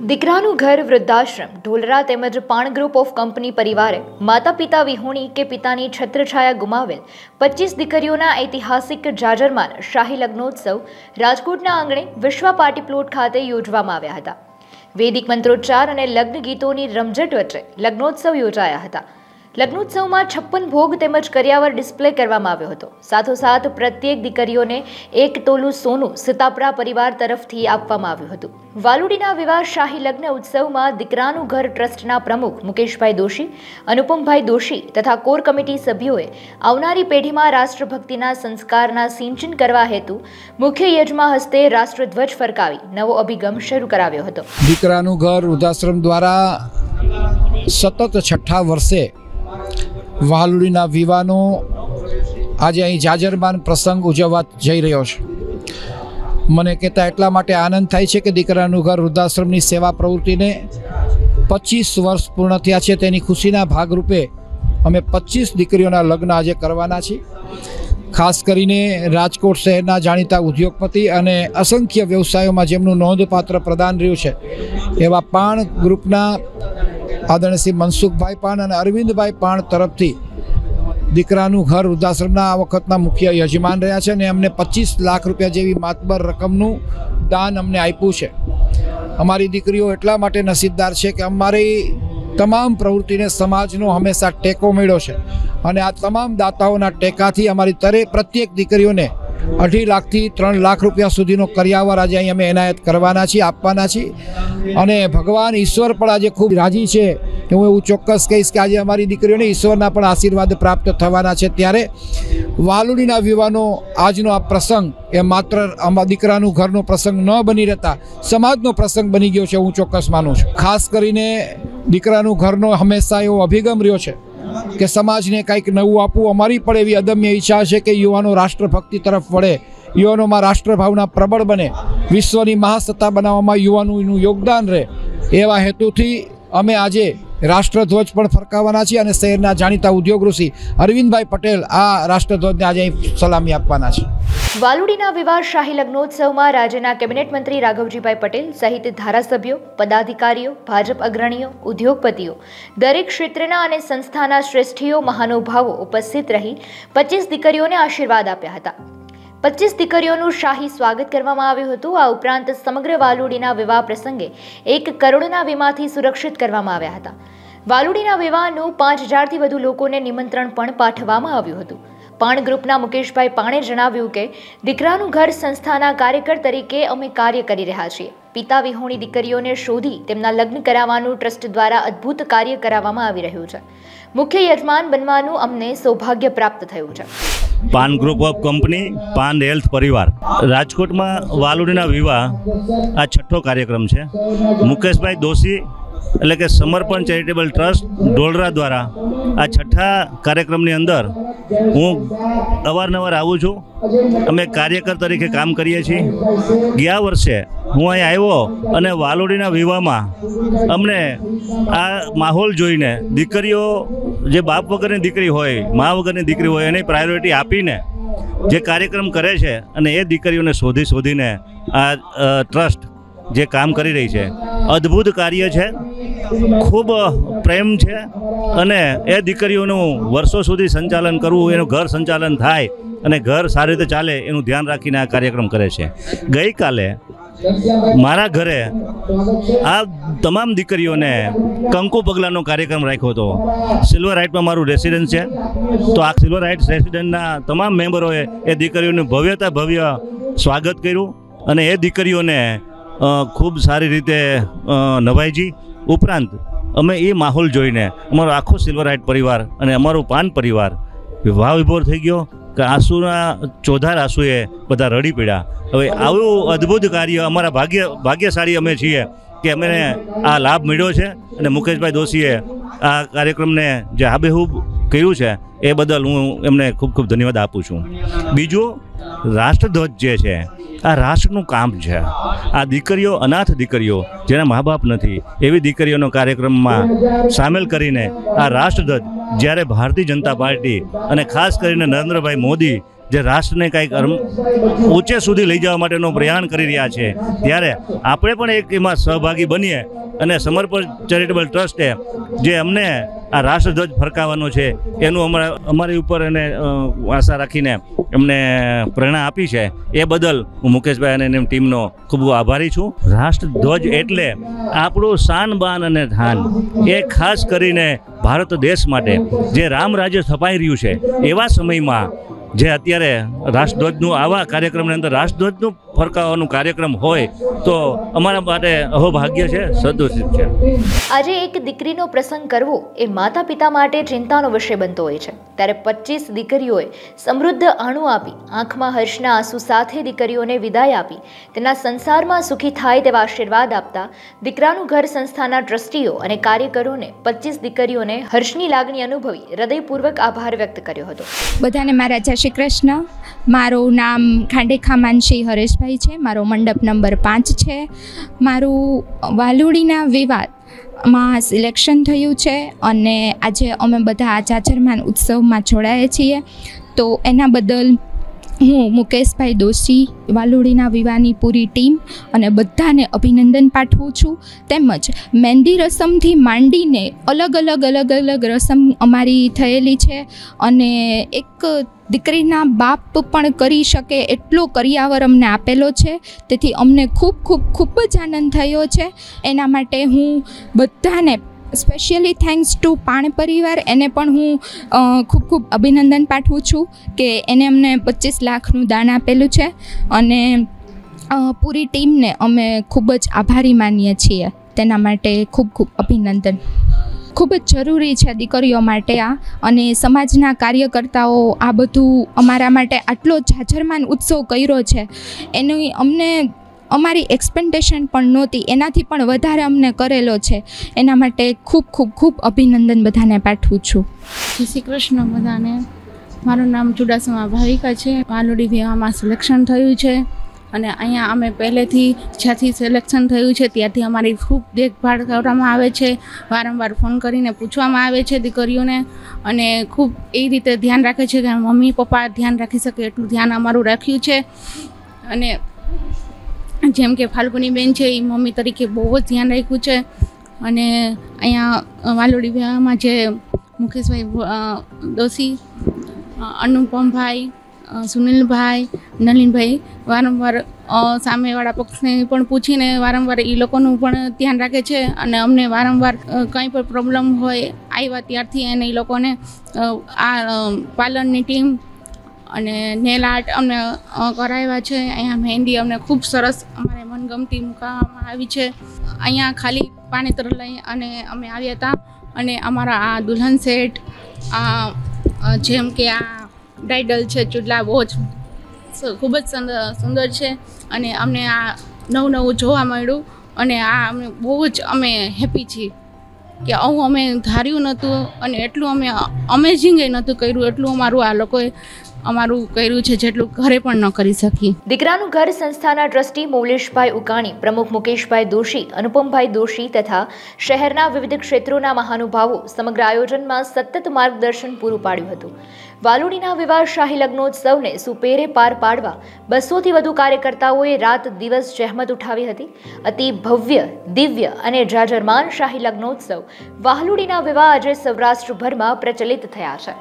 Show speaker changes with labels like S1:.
S1: દીકરાનું ઘર વૃદ્ધાશ્રમ ઢોલરા તેમજ પાણ ગ્રુપ ઓફ કંપની પરિવારે માતા પિતા વિહોણી કે પિતાની છત્રછાયા ગુમાવેલ 25 દીકરીઓના ઐતિહાસિક જાજરમાન શાહી લગ્નોત્સવ રાજકોટના આંગણે વિશ્વા પાર્ટી પ્લોટ ખાતે યોજવામાં આવ્યા હતા। વૈદિક મંત્રોચ્ચાર અને લગ્ન ગીતોની રમઝટ વચ્ચે લગ્નોત્સવ યોજાયા હતા। લગ્નોત્સવમાં 56 ભોગ તેમજ કરિયાવર ડિસ્પ્લે કરવામાં આવ્યો હતો। સાથોસાથ પ્રત્યેક દીકરીઓને 1 તોલું સોનું સીતાપરા પરિવાર તરફથી આપવામાં આવ્યું હતું। વાલુડીના વિવાહ શાહી લગ્ન ઉત્સવમાં દીકરાનું ઘર ટ્રસ્ટના પ્રમુખ મુકેશભાઈ દોશી, અનુપમભાઈ દોશી તથા કોર કમિટી સભ્યોએ આવનારી પેઢીમાં રાષ્ટ્રભક્તિના સંસ્કારના સિંચન કરવા હેતુ મુખ્ય યજમાન હસ્તે રાષ્ટ્રધ્વજ ફરકાવી નવો અભિગમ શરૂ કરાવ્યો હતો।
S2: દીકરાનું ઘર વૃદ્ધાશ્રમ દ્વારા સતત 6ઠા વર્ષે વાલુડીના વિવાહનો આજે અહીં જાજરમાન પ્રસંગ ઉજવવા જઈ રહ્યો છે। મને કહેતા એટલા માટે આનંદ થાય છે કે દીકરાનું ઘર વૃદ્ધાશ્રમની સેવા પ્રવૃત્તિને 25 વર્ષ પૂર્ણ થયા છે। તેની ખુશીના ભાગરૂપે અમે 25 દીકરીઓના લગ્ન આજે કરવાના છીએ। ખાસ કરીને રાજકોટ શહેરના જાણીતા ઉદ્યોગપતિ અને અસંખ્ય વ્યવસાયોમાં જેમનું નોંધપાત્ર પ્રદાન રહ્યું છે એવા પાણ ગ્રુપના આદરણીય શ્રી મનસુખભાઈ પાણ અને અરવિંદભાઈ પાણ તરફથી દીકરાનું ઘર વૃદ્ધાશ્રમના આ વખતના મુખ્ય યજમાન રહ્યા છે અને અમને 25 લાખ રૂપિયા જેવી માતબર રકમનું દાન અમને આપ્યું છે। અમારી દીકરીઓ એટલા માટે નસીબદાર છે કે અમારી તમામ પ્રવૃત્તિને સમાજનો હંમેશા ટેકો મળ્યો છે અને આ તમામ દાતાઓના ટેકાથી અમારી પ્રત્યેક દીકરીઓને 2.5 લાખથી 3 લાખ રૂપિયા સુધીનો કરિયાવર આજે અહીં અમે એનાયત કરવાના છીએ, આપવાના છીએ અને ભગવાન ઈશ્વર પણ આજે ખૂબ રાજી છે। હું એવું ચોક્કસ કહીશ કે આજે અમારી દીકરીઓને ઈશ્વરના પણ આશીર્વાદ પ્રાપ્ત થવાના છે। ત્યારે વાલુડીના વિવાહનો આજનો આ પ્રસંગ એ માત્ર દીકરાનું ઘરનો પ્રસંગ ન બની રહેતા સમાજનો પ્રસંગ બની ગયો છે, હું ચોક્કસ માનું છું। ખાસ કરીને દીકરાનું ઘરનો હંમેશા એવો અભિગમ રહ્યો છે કે સમાજને કંઈક નવું આપવું। અમારી પણ એવી અદમ્ય ઈચ્છા છે કે યુવાનો રાષ્ટ્રભક્તિ તરફ વળે, યુવાનોમાં રાષ્ટ્રભાવના પ્રબળ બને, વિશ્વની મહાસત્તા બનાવવામાં યુવાનોનું યોગદાન રહે। એવા હેતુથી અમે આજે રાષ્ટ્રધ્વજ પણ ફરકાવવાના છીએ અને શહેરના જાણીતા ઉદ્યોગ ઋષિ અરવિંદભાઈ પટેલ આ રાષ્ટ્રધ્વજને આજે સલામી આપવાના છે।
S1: વાલુડીના વિવાહ શાહી લગ્નોત્સવમાં રાજ્યના કેબિનેટ મંત્રી રાઘવજીભાઈ પટેલ સહિત ધારાસભ્યો, પદાધિકારીઓ, ભાજપ અગ્રણીઓ, ઉદ્યોગપતિઓ, દરેક ક્ષેત્રના અને સંસ્થાના શ્રેષ્ઠીઓ, મહાનુભાવો ઉપસ્થિત રહી 25 દીકરીઓને આશીર્વાદ આપ્યા હતા। 25 દીકરીઓનું શાહી સ્વાગત કરવામાં આવ્યું હતું। આ ઉપરાંત સમગ્ર વાલુડીના વિવાહ પ્રસંગે 1 કરોડના વીમાથી સુરક્ષિત કરવામાં આવ્યા હતા। વાલુડીના વિવાહનું 5000થી વધુ લોકોને નિમંત્રણ પણ પાઠવવામાં આવ્યું હતું। પાણ ગ્રુપના મુકેશભાઈ પાણે જણાવ્યું કે દીકરાનું ઘર સંસ્થાના કાર્યકર તરીકે અમે કાર્ય કરી રહ્યા છીએ। પિતા વિહોણી દીકરીઓને શોધી તેમના લગ્ન કરાવવાનું ટ્રસ્ટ દ્વારા અદ્ભુત કાર્ય કરાવવામાં આવી રહ્યું છે। મુખ્ય યજમાન બનવાનું અમને સૌભાગ્ય પ્રાપ્ત થયું છે।
S3: Paan group of company, Paan health પરિવાર, રાજકોટમાં વાલુડીના વિવાહ આ 6ઠ્ઠો કાર્યક્રમ છે। મુકેશભાઈ દોશી એટલે કે સમર્પણ ચેરિટેબલ ટ્રસ્ટ ઢોલરા દ્વારા આ 6ઠ્ઠા કાર્યક્રમની અંદર હું અવારનવાર આવું છું। અમે કાર્યકર તરીકે કામ કરીએ છીએ। ગયા વર્ષે હું અહીં આવ્યો અને વાલુડીના વિવાહમાં અમને આ માહોલ જોઈને દીકરીઓ જે બાપ વગરની દીકરી હોય, મા વગરની દીકરી હોય એને પ્રાયોરિટી આપીને જે કાર્યક્રમ કરે છે અને એ દીકરીઓને શોધીને આ ટ્રસ્ટ જે કામ કરી રહી છે, અદ્ભુત કાર્ય છે, ખૂબ પ્રેમ છે અને એ દીકરીઓનું વર્ષો સુધી સંચાલન કરવું, એનું ઘર સંચાલન થાય અને ઘર સારી રીતે ચાલે એનું ધ્યાન રાખીને આ કાર્યક્રમ કરે છે। ગઈકાલે મારા ઘરે આ તમામ દીકરીઓને કંકુ પગલાંનો કાર્યક્રમ રાખ્યો હતો। સિલ્વર હાઇટમાં મારું રેસિડન્સ છે, તો આ સિલ્વર હાઇટ રેસિડન્સના તમામ મેમ્બરોએ એ દીકરીઓનું ભવ્ય સ્વાગત કર્યું અને એ દીકરીઓને ખૂબ સારી રીતે નવાઈજી। ઉપરાંત અમે એ માહોલ જોઈને અમારો આખો સિલ્વર હાઇટ પરિવાર અને અમારો પાન પરિવાર વિવાહ વિભોર થઈ ગયો કે આંસુના ચોધાર આંસુએ બધા રડી પડ્યા। હવે આવું અદ્ભુત કાર્ય અમારા ભાગ્યશાળી અમે છીએ કે અમને આ લાભ મળ્યો છે અને મુકેશભાઈ દોશીએ આ કાર્યક્રમને જે આબેહૂબ કર્યું છે એ બદલ હું એમને ખૂબ ખૂબ ધન્યવાદ આપું છું। બીજું, રાષ્ટ્રધ્વજ જે છે આ રાષ્ટ્રનું કામ છે। આ દીકરીઓ, અનાથ દીકરીઓ જેના મા બાપ નથી એવી દીકરીઓનો કાર્યક્રમમાં સામેલ કરીને આ રાષ્ટ્રધ્વજ જ્યારે ભારતીય જનતા પાર્ટી અને ખાસ કરીને નરેન્દ્રભાઈ મોદી જે રાષ્ટ્રને કંઈક ઊંચે સુધી લઈ જવા માટેનો પ્રયાણ કરી રહ્યા છે, ત્યારે આપણે પણ એક એમાં સહભાગી બનીએ અને સમર્પણ ચેરિટેબલ ટ્રસ્ટે જે અમને આ રાષ્ટ્રધ્વજ ફરકાવવાનો છે એનું અમારી ઉપર એને આશા રાખીને એમને પ્રેરણા આપી છે, એ બદલ હું મુકેશભાઈ અને એની ટીમનો ખૂબ આભારી છું. રાષ્ટ્રધ્વજ એટલે આપણું શાન બાન અને ધાન, એ ખાસ કરીને ભારત દેશ માટે જે રામ રાજ્ય સ્થપાઈ રહ્યું છે એવા સમયમાં જે અત્યારે રાષ્ટ્રધ્વજનું આવા કાર્યક્રમની અંદર રાષ્ટ્રધ્વજનું ફરકાવવાનું કાર્યક્રમ હોય તો અમારા માટે અહોભાગ્ય છે, સદુષિત છે.
S1: આજે એક દીકરીનો પ્રસંગ કરવો એ માતા પિતા માટે ચિંતાનો વિષય બનતો હોય છે, ત્યારે 25 દીકરીઓએ સમૃદ્ધ આણું આપી આંખમાં હર્ષના આંસુ સાથે દીકરીઓને વિદાય આપી તેના સંસારમાં સુખી થાય તેવા આશીર્વાદ આપતા દીકરાનું ઘર સંસ્થાના ટ્રસ્ટીઓ અને કાર્યકરોને 25 દીકરીઓને હર્ષની લાગણી અનુભવી હૃદયપૂર્વક આભાર વ્યક્ત કર્યો હતો.
S4: બધાને મારા જય શ્રી કૃષ્ણ. મારું નામ ખાંડેખા માનસી હરેશભાઈ છે. મારો મંડપ નંબર 5 છે. મારું વાલુડીના વિવાદમાં સિલેક્શન થયું છે અને આજે અમે બધા જાજરમાન ઉત્સવમાં જોડાયા છીએ. તો એના બદલ હું મુકેશભાઈ દોશી, વાલુડીના વિવાહની પૂરી ટીમ અને બધાને અભિનંદન પાઠવું છું. તેમજ મહેંદી રસમથી માંડીને અલગ અલગ રસમ અમારી થયેલી છે અને એક દીકરીના બાપ પણ કરી શકે એટલો કરિયાવર અમને આપેલો છે. તેથી અમને ખૂબ જ આનંદ થયો છે. એના માટે હું બધાને સ્પેશિયલી થેન્ક્સ ટુ પાણ પરિવાર, એને પણ હું ખૂબ અભિનંદન પાઠવું છું કે એને અમને 25 લાખનું દાન આપેલું છે અને પૂરી ટીમને અમે ખૂબ જ આભારી માનીએ છીએ. તેના માટે ખૂબ અભિનંદન. ખૂબ જ જરૂરી છે દીકરીઓ માટે આ, અને સમાજના કાર્યકર્તાઓ આ બધું અમારા માટે આટલો જાજરમાન ઉત્સવ કર્યો છે એની અમને અમારી એક્સપેક્ટેશન પણ નહોતી, એનાથી પણ વધારે અમને કરેલો છે. એના માટે ખૂબ અભિનંદન બધાને પાઠવું છું.
S5: જય શ્રી કૃષ્ણ બધાને. મારું નામ ચુડાસમા ભાવિકા છે. વાલુડી વિવાહમાં સિલેક્શન થયું છે અને અહીંયા અમે પહેલેથી જ્યાંથી સિલેક્શન થયું છે ત્યાંથી અમારી ખૂબ દેખભાળ કરવામાં આવે છે. વારંવાર ફોન કરીને પૂછવામાં આવે છે દીકરીઓને અને ખૂબ એ રીતે ધ્યાન રાખે છે કે મમ્મી પપ્પા ધ્યાન રાખી શકે એટલું ધ્યાન અમારું રાખ્યું છે. અને જેમ કે ફાલ્ગુની બેન છે એ મમ્મી તરીકે બહુ જ ધ્યાન રાખ્યું છે. અને અહીંયા વાલુડી વિવાહમાં જે મુકેશભાઈ દોશી, અનુપમભાઈ, સુનિલભાઈ, નલિનભાઈ વારંવાર સામેવાળા પક્ષને પણ પૂછીને વારંવાર એ લોકોનું પણ ધ્યાન રાખે છે અને અમને વારંવાર કંઈ પણ પ્રોબ્લેમ હોય આવ્યા ત્યારથી એને એ લોકોને આ પાર્લરની ટીમ અને નેલ આર્ટ અમને કરાવ્યા છે. અહીંયા મહેંદી અમને ખૂબ સરસ અમારે મનગમતી મૂકવામાં આવી છે. અહીંયા ખાલી પાણીતર લઈ અને અમે આવ્યા હતા અને અમારા આ દુલ્હન સેટ, જેમ કે આ બ્રાઇડલ છે ચૂડલા, બહુ જ ખૂબ જ સુંદર છે અને અમને આ નવું જોવા મળ્યું અને આ અમને બહુ જ અમે હેપી છીએ કે આવું અમે ધાર્યું નહોતું અને એટલું અમે અમેઝિંગ નહોતું કર્યું એટલું અમારું આ લોકોએ અમારું કર્યું છે જેટલું ઘરે પણ ન કરી શકી.
S1: દીકરાનું ઘર સંસ્થાના ટ્રસ્ટી મૌલેશભાઈ ઉકાણી, પ્રમુખ મુકેશભાઈ દોશી, અનુપમભાઈ દોશી તથા શહેરના વિવિધ ક્ષેત્રોના મહાનુભાવો સમગ્ર આયોજનમાં સતત માર્ગદર્શન પૂરું પાડ્યું હતું. વાલુડીના વિવાહ શાહી લગ્નોત્સવને સુપેરે પાર પાડવા 200થી વધુ કાર્યકર્તાઓએ રાત દિવસ જહેમત ઉઠાવી હતી. અતિ ભવ્ય, દિવ્ય અને જાજરમાન શાહી લગ્નોત્સવ વાલુડીના વિવાહ આજે સૌરાષ્ટ્રભરમાં પ્રચલિત થયા છે.